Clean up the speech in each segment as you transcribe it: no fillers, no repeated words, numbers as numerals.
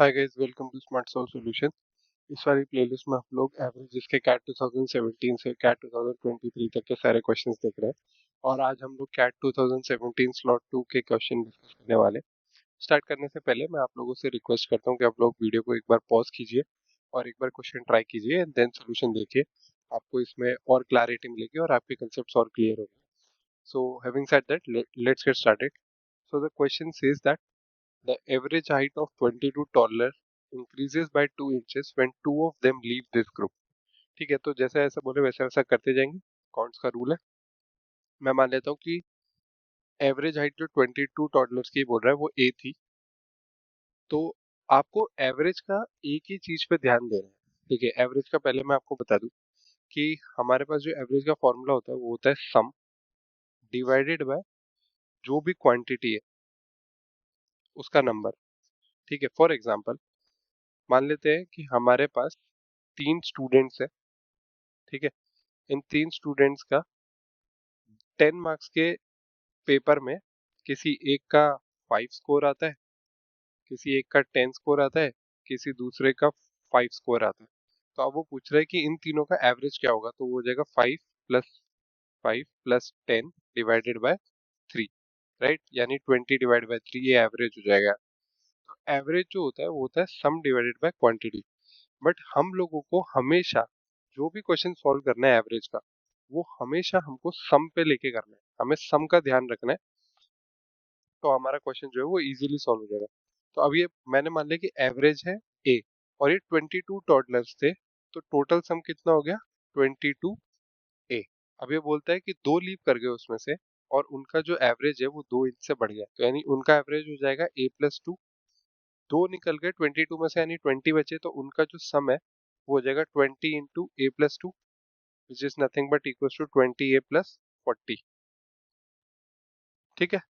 Hi guys, welcome to smart solve solution. इस वाली playlist में आप लोग एवरेजेस के कैट 2017 से कैट 2023 तक के सारे क्वेश्चंस देख रहे हैं और आज हम लोग कैट 2017 स्लॉट 2 के क्वेश्चन डिस्कस करने वाले हैं। स्टार्ट करने से पहले मैं आप लोगों से रिक्वेस्ट करता हूँ कि आप लोग वीडियो को एक बार पॉज कीजिए और एक बार क्वेश्चन ट्राई कीजिए एंड देन सोल्यूशन देखिए। आपको इसमें और क्लैरिटी मिलेगी और आपके कंसेप्ट और क्लियर होंगे। So having said that, let's get started. So the question says that the average height of 22 toddler increases by 2 inches when two of them leave this group. ठीक है, तो जैसा ऐसा बोले वैसा वैसा करते जाएंगे। कौन सा रूल है? मैं मान लेता हूँ कि एवरेज हाइट जो 22 टॉडलर्स की बोल रहा है वो ए थी। तो आपको एवरेज का एक ही चीज पे ध्यान देना है। ठीक है, एवरेज का पहले मैं आपको बता दूं कि हमारे पास जो एवरेज का फॉर्मूला होता है वो होता है सम डिवाइडेड बाय जो भी क्वांटिटी है उसका नंबर। ठीक है, फॉर एग्जांपल मान लेते हैं कि हमारे पास 3 स्टूडेंट्स है। ठीक है, इन 3 स्टूडेंट्स का 10 मार्क्स के पेपर में किसी एक का 5 स्कोर आता है, किसी एक का 10 स्कोर आता है, किसी दूसरे का 5 स्कोर आता है। तो अब वो पूछ रहे हैं कि इन तीनों का एवरेज क्या होगा, तो वो हो जाएगा 5 + 5 + 10 डिवाइडेड बाय 3, राइट? यानी 20/3 ये एवरेज हो जाएगा। तो एवरेज जो होता है वो होता है सम डिवाइडेड बाय क्वांटिटी। बट हम लोगों को हमेशा जो भी क्वेश्चन सॉल्व करना है एवरेज का, वो हमेशा हमको सम पे लेके करना है, हमें सम का ध्यान रखना है। तो हमारा क्वेश्चन जो है वो इजीली सॉल्व हो जाएगा। तो अब ये मैंने मान लिया कि एवरेज है ए और ये 22 टॉडलर्स थे, तो टोटल सम कितना हो गया? 22 ए। अब ये बोलता है कि 2 लीव कर गए उसमें से और उनका जो एवरेज है वो 2 इंच से बढ़ गया, तो यानी उनका एवरेज हो जाएगा a + 2। 2 निकल गए 22 में से, यानी 20 बचे, तो उनका जो सम है वो हो जाएगा 20 into a + 2, which is nothing but equal to 20a + 40। ठीक है,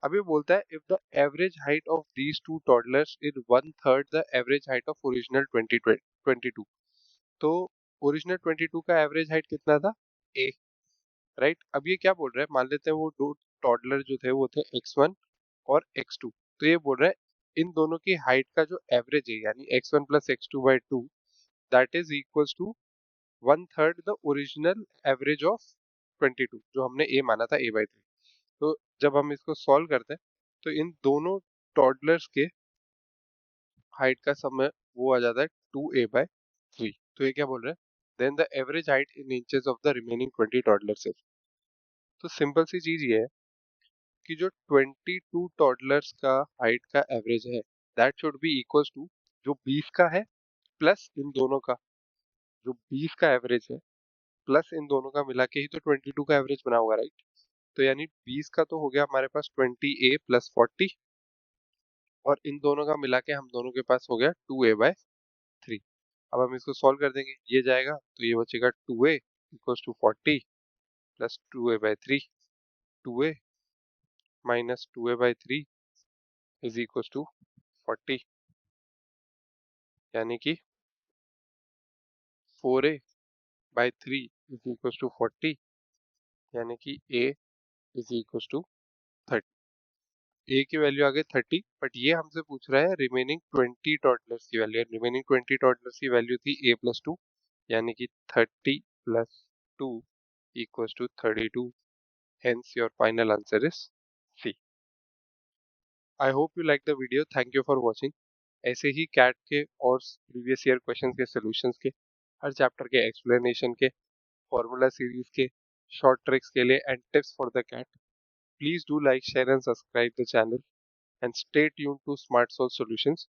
अब ये बोलता है if the average height of these two toddlers is 1/3 the average height of original 22। तो ओरिजिनल 22 का एवरेज हाइट कितना था? A, right? अब ये क्या बोल रहा है, मान लेते हैं वो दो टॉडलर जो थे वो थे x1 और x2। तो ये बोल रहा है इन दोनों की हाइट का जो एवरेज है, यानी x1 + x2/2, that is equals to 1/3 the original average of 22, जो हमने ए माना था a/3। तो जब हम इसको सॉल्व करते हैं तो इन दोनों टॉडलर्स के हाइट का समय वो आ जाता है 2a/3। तो ये क्या बोल रहे हैं? Then the average height in inches of the remaining 20 toddlers. तो सिंपल सी चीज ये है कि जो 22 टॉडलर्स का हाइट का एवरेज है, that should be equals to जो 20 का है प्लस इन दोनों का, जो 20 का एवरेज है प्लस इन दोनों का मिला के ही तो 22 का एवरेज बना होगा, राइट? तो यानी 20 का तो हो गया हमारे पास 20a + 40 और इन दोनों का मिला के हम दोनों के पास हो गया 2a/3। अब हम इसको सॉल्व कर देंगे, ये जाएगा तो ये बचेगा 2a = 40 + 2a/3। 2a - 2a/3 is equal to 40, यानी कि 4a/3 इज इक्वल टू 40, यानी कि a इज इक्वल टू 30। ए की वैल्यू आ गई 30, बट ये हमसे पूछ रहा है रिमेनिंग 20 टॉडलर्स की वैल्यू। रिमेनिंग 20 टॉडलर्स की वैल्यू थी a + 2, यानी कि 30 + 2 equals to 32। Hence your final answer is C. I hope you like the video. Thank you for watching. ऐसे ही कैट के और प्रीवियस ईयर क्वेश्चन के सॉल्यूशंस के, हर चैप्टर के एक्सप्लेनेशन के, फॉर्मूला सीरीज के, शॉर्ट ट्रिक्स के लिए and tips for the CAT, please do like, share and subscribe the channel and stay tuned to Smart Solve Solutions.